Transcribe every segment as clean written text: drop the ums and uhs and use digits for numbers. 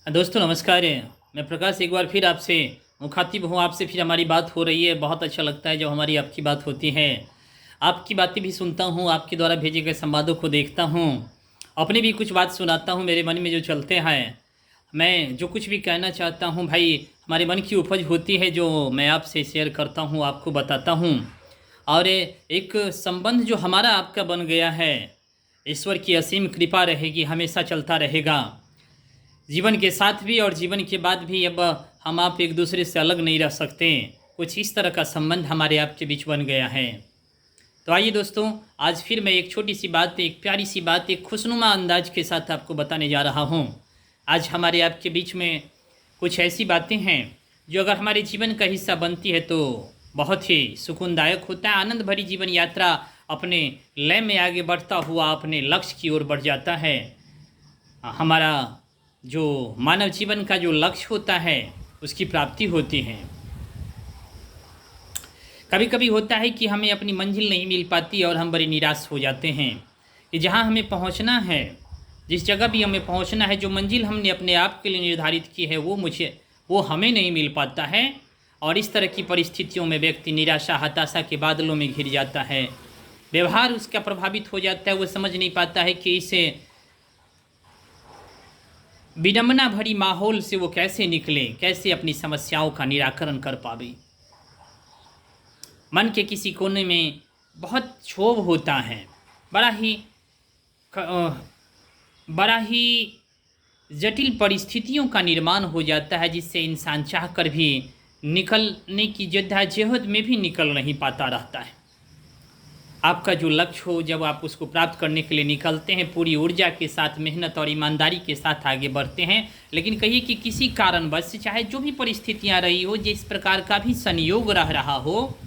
दोस्तों नमस्कार। मैं प्रकाश एक बार फिर आपसे मुखातिब हूँ। आपसे फिर हमारी बात हो रही है। बहुत अच्छा लगता है जब हमारी आपकी बात होती है। आपकी बातें भी सुनता हूँ, आपके द्वारा भेजे गए संवादों को देखता हूँ, अपने भी कुछ बात सुनाता हूँ मेरे मन में जो चलते हैं। मैं जो कुछ भी कहना चाहता हूँ भाई, हमारे मन की उपज होती है जो मैं आपसे शेयर करता हूँ, आपको बताता हूँ। और एक संबंध जो हमारा आपका बन गया है, ईश्वर की असीम कृपा रहेगी, हमेशा चलता रहेगा जीवन के साथ भी और जीवन के बाद भी। अब हम आप एक दूसरे से अलग नहीं रह सकते। कुछ इस तरह का संबंध हमारे आपके बीच बन गया है। तो आइए दोस्तों, आज फिर मैं एक छोटी सी बात, एक प्यारी सी बात, एक खुशनुमा अंदाज के साथ आपको बताने जा रहा हूँ। आज हमारे आपके बीच में कुछ ऐसी बातें हैं जो अगर हमारे जीवन का हिस्सा बनती है तो बहुत ही सुकूनदायक होता है। आनंद भरी जीवन यात्रा अपने लय में आगे बढ़ता हुआ अपने लक्ष्य की ओर बढ़ जाता है। हमारा जो मानव जीवन का जो लक्ष्य होता है उसकी प्राप्ति होती है। कभी कभी होता है कि हमें अपनी मंजिल नहीं मिल पाती और हम बड़े निराश हो जाते हैं कि जहाँ हमें पहुँचना है, जिस जगह भी हमें पहुँचना है, जो मंजिल हमने अपने आप के लिए निर्धारित की है वो हमें नहीं मिल पाता है। और इस तरह की परिस्थितियों में व्यक्ति निराशा हताशा के बादलों में घिर जाता है। व्यवहार उसका प्रभावित हो जाता है। वो समझ नहीं पाता है कि इसे विडंबना भरी माहौल से वो कैसे निकले, कैसे अपनी समस्याओं का निराकरण कर पावे। मन के किसी कोने में बहुत क्षोभ होता है, बड़ा ही जटिल परिस्थितियों का निर्माण हो जाता है, जिससे इंसान चाहकर भी निकलने की जद्दोजहद में भी निकल नहीं पाता रहता है। आपका जो लक्ष्य हो, जब आप उसको प्राप्त करने के लिए निकलते हैं, पूरी ऊर्जा के साथ, मेहनत और ईमानदारी के साथ आगे बढ़ते हैं, लेकिन कहिए कि किसी कारणवश, चाहे जो भी परिस्थितियां रही हो, जिस प्रकार का भी संयोग रह रहा हो,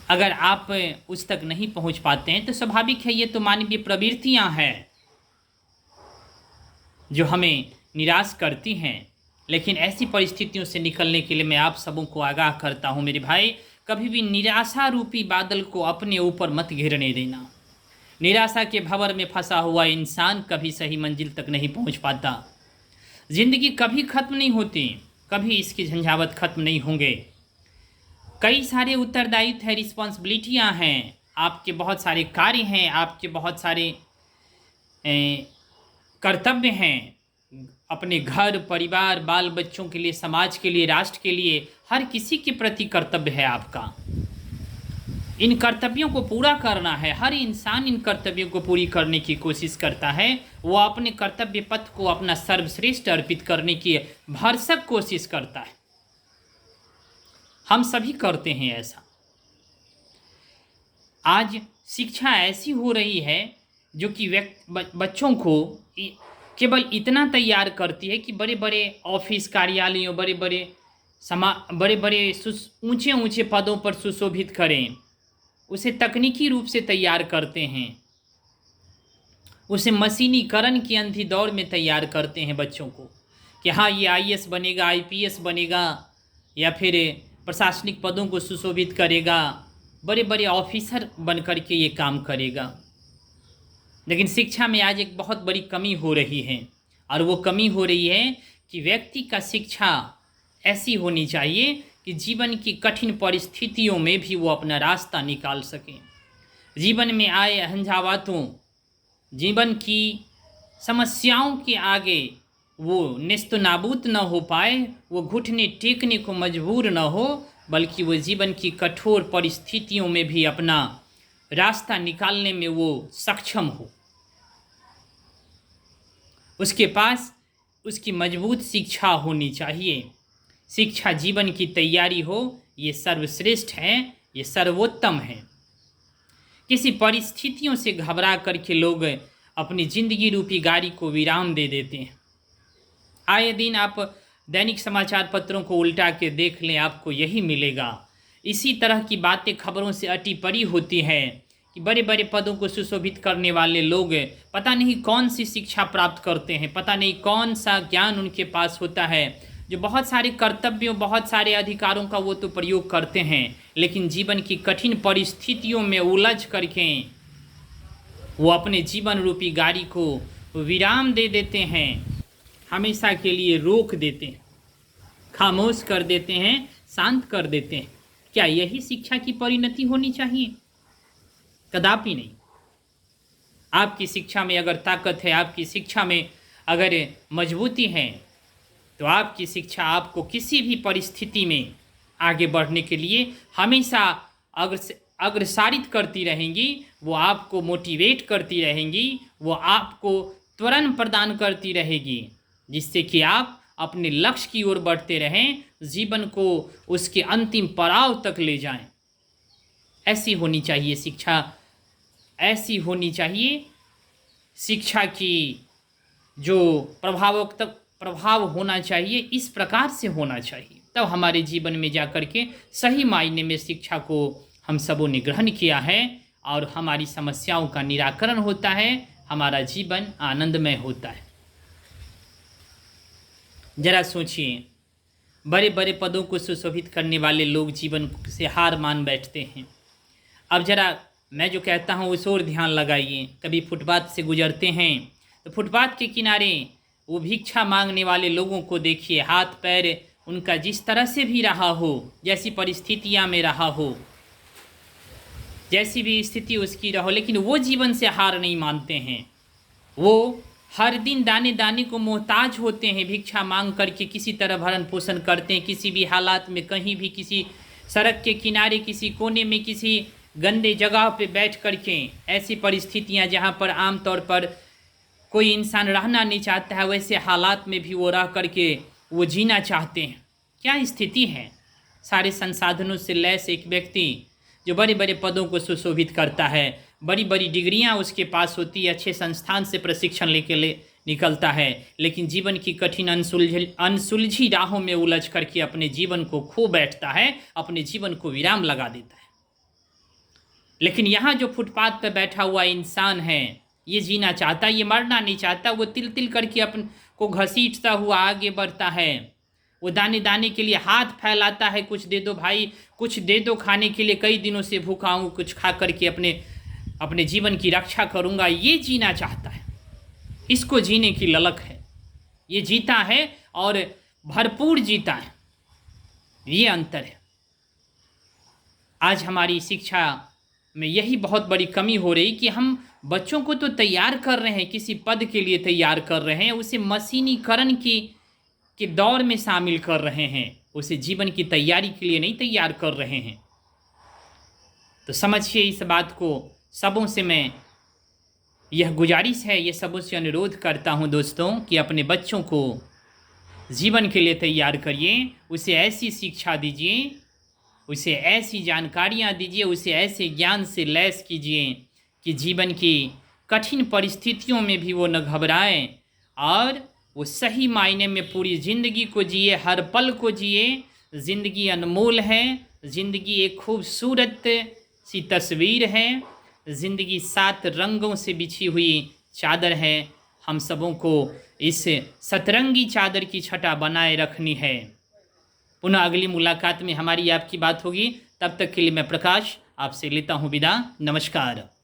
अगर आप उस तक नहीं पहुंच पाते हैं तो स्वाभाविक है, ये तो मानवीय प्रवृत्तियां हैं जो हमें निराश करती हैं। लेकिन ऐसी परिस्थितियों से निकलने के लिए मैं आप सबों को आगाह करता हूं मेरे भाई, कभी भी निराशा रूपी बादल को अपने ऊपर मत घेरने देना। निराशा के भंवर में फंसा हुआ इंसान कभी सही मंजिल तक नहीं पहुंच पाता। जिंदगी कभी खत्म नहीं होती, कभी इसकी झंझावत खत्म नहीं होंगे। कई सारे उत्तरदायित्व है, रिस्पॉन्सिबिलिटियां हैं, आपके बहुत सारे कार्य हैं, आपके बहुत सारे कर्तव्य हैं। अपने घर परिवार बाल बच्चों के लिए, समाज के लिए, राष्ट्र के लिए, हर किसी के प्रति कर्तव्य है आपका। इन कर्तव्यों को पूरा करना है। हर इंसान इन कर्तव्यों को पूरी करने की कोशिश करता है। वो अपने कर्तव्य पथ को अपना सर्वश्रेष्ठ अर्पित करने की भरसक कोशिश करता है। हम सभी करते हैं ऐसा। आज शिक्षा ऐसी हो रही है जो कि बच्चों को केवल इतना तैयार करती है कि बड़े बड़े ऑफिस कार्यालयों, बड़े बड़े ऊंचे ऊंचे पदों पर सुशोभित करें। उसे तकनीकी रूप से तैयार करते हैं, उसे मशीनीकरण की अंधी दौड़ में तैयार करते हैं बच्चों को कि हाँ ये आईएएस बनेगा, आईपीएस बनेगा, या फिर प्रशासनिक पदों को सुशोभित करेगा, बड़े बड़े ऑफिसर बन कर के ये काम करेगा। लेकिन शिक्षा में आज एक बहुत बड़ी कमी हो रही है, और वो कमी हो रही है कि व्यक्ति का शिक्षा ऐसी होनी चाहिए कि जीवन की कठिन परिस्थितियों में भी वो अपना रास्ता निकाल सके। जीवन में आए झंझावातों, जीवन की समस्याओं के आगे वो नेस्त नाबूद न हो पाए, वो घुटने टेकने को मजबूर न हो, बल्कि वो जीवन की कठोर परिस्थितियों में भी अपना रास्ता निकालने में वो सक्षम हो। उसके पास उसकी मजबूत शिक्षा होनी चाहिए। शिक्षा जीवन की तैयारी हो, ये सर्वश्रेष्ठ है, ये सर्वोत्तम है। किसी परिस्थितियों से घबरा करके लोग अपनी जिंदगी रूपी गाड़ी को विराम दे देते हैं। आए दिन आप दैनिक समाचार पत्रों को उल्टा के देख लें, आपको यही मिलेगा। इसी तरह की बातें खबरों से अटी पड़ी होती हैं कि बड़े बड़े पदों को सुशोभित करने वाले लोग पता नहीं कौन सी शिक्षा प्राप्त करते हैं, पता नहीं कौन सा ज्ञान उनके पास होता है, जो बहुत सारे कर्तव्यों, बहुत सारे अधिकारों का वो तो प्रयोग करते हैं, लेकिन जीवन की कठिन परिस्थितियों में उलझ करके वो अपने जीवन रूपी गाड़ी को विराम दे देते हैं। हमेशा के लिए रोक देते हैं, खामोश कर देते हैं, शांत कर देते हैं। क्या यही शिक्षा की परिणति होनी चाहिए? कदापि नहीं। आपकी शिक्षा में अगर ताकत है, आपकी शिक्षा में अगर मजबूती है, तो आपकी शिक्षा आपको किसी भी परिस्थिति में आगे बढ़ने के लिए हमेशा अग्रसारित करती रहेंगी। वो आपको मोटिवेट करती रहेंगी, वो आपको त्वरण प्रदान करती रहेगी, जिससे कि आप अपने लक्ष्य की ओर बढ़ते रहें, जीवन को उसके अंतिम पड़ाव तक ले जाएं। ऐसी होनी चाहिए शिक्षा, ऐसी होनी चाहिए शिक्षा की जो प्रभाव होना चाहिए, इस प्रकार से होना चाहिए। तब हमारे जीवन में जाकर के सही मायने में शिक्षा को हम सबों ने ग्रहण किया है और हमारी समस्याओं का निराकरण होता है, हमारा जीवन आनंदमय होता है। जरा सोचिए, बड़े बड़े पदों को सुशोभित करने वाले लोग जीवन से हार मान बैठते हैं। अब जरा मैं जो कहता हूँ उस ओर ध्यान लगाइए। कभी फुटपाथ से गुजरते हैं तो फुटपाथ के किनारे वो भिक्षा मांगने वाले लोगों को देखिए, हाथ पैर उनका जिस तरह से भी रहा हो, जैसी परिस्थितियाँ में रहा हो, जैसी भी स्थिति उसकी रहो, लेकिन वो जीवन से हार नहीं मानते हैं। वो हर दिन दाने दाने को मोहताज होते हैं, भिक्षा मांग करके किसी तरह भरण पोषण करते हैं। किसी भी हालात में, कहीं भी, किसी सड़क के किनारे, किसी कोने में, किसी गंदे जगह पे बैठ करके, ऐसी परिस्थितियां जहां पर आमतौर पर कोई इंसान रहना नहीं चाहता है, वैसे हालात में भी वो रह करके वो जीना चाहते हैं। क्या स्थिति है? सारे संसाधनों से लैस एक व्यक्ति जो बड़े बड़े पदों को सुशोभित करता है, बड़ी बड़ी डिग्रियां उसके पास होती है, अच्छे संस्थान से प्रशिक्षण लेके निकलता है, लेकिन जीवन की कठिन अनसुलझी राहों में उलझ करके अपने जीवन को खो बैठता है, अपने जीवन को विराम लगा देता है। लेकिन यहाँ जो फुटपाथ पर बैठा हुआ इंसान है, ये जीना चाहता है, ये मरना नहीं चाहता। वो तिल तिल करके अपन को घसीटता हुआ आगे बढ़ता है। वो दाने दाने के लिए हाथ फैलाता है, कुछ दे दो भाई, कुछ दे दो खाने के लिए, कई दिनों से भूखा हूँ, कुछ खा करके अपने जीवन की रक्षा करूँगा। ये जीना चाहता है, इसको जीने की ललक है, ये जीता है और भरपूर जीता है। ये अंतर है। आज हमारी शिक्षा में यही बहुत बड़ी कमी हो रही कि हम बच्चों को तो तैयार कर रहे हैं, किसी पद के लिए तैयार कर रहे हैं, उसे मशीनीकरण के दौर में शामिल कर रहे हैं, उसे जीवन की तैयारी के लिए नहीं तैयार कर रहे हैं। तो समझिए इस बात को। सबों से मैं यह गुजारिश है, ये सबों से अनुरोध करता हूँ दोस्तों कि अपने बच्चों को जीवन के लिए तैयार करिए, उसे ऐसी शिक्षा दीजिए, उसे ऐसी जानकारियाँ दीजिए, उसे ऐसे ज्ञान से लैस कीजिए कि जीवन की कठिन परिस्थितियों में भी वो न घबराएं और वो सही मायने में पूरी ज़िंदगी को जिए, हर पल को जिए। ज़िंदगी अनमोल है, ज़िंदगी एक खूबसूरत सी तस्वीर है, ज़िंदगी 7 रंगों से बिछी हुई चादर है। हम सबों को इस सतरंगी चादर की छटा बनाए रखनी है। पुनः अगली मुलाकात में हमारी आपकी बात होगी। तब तक के लिए मैं प्रकाश आपसे लेता हूँ विदा। नमस्कार।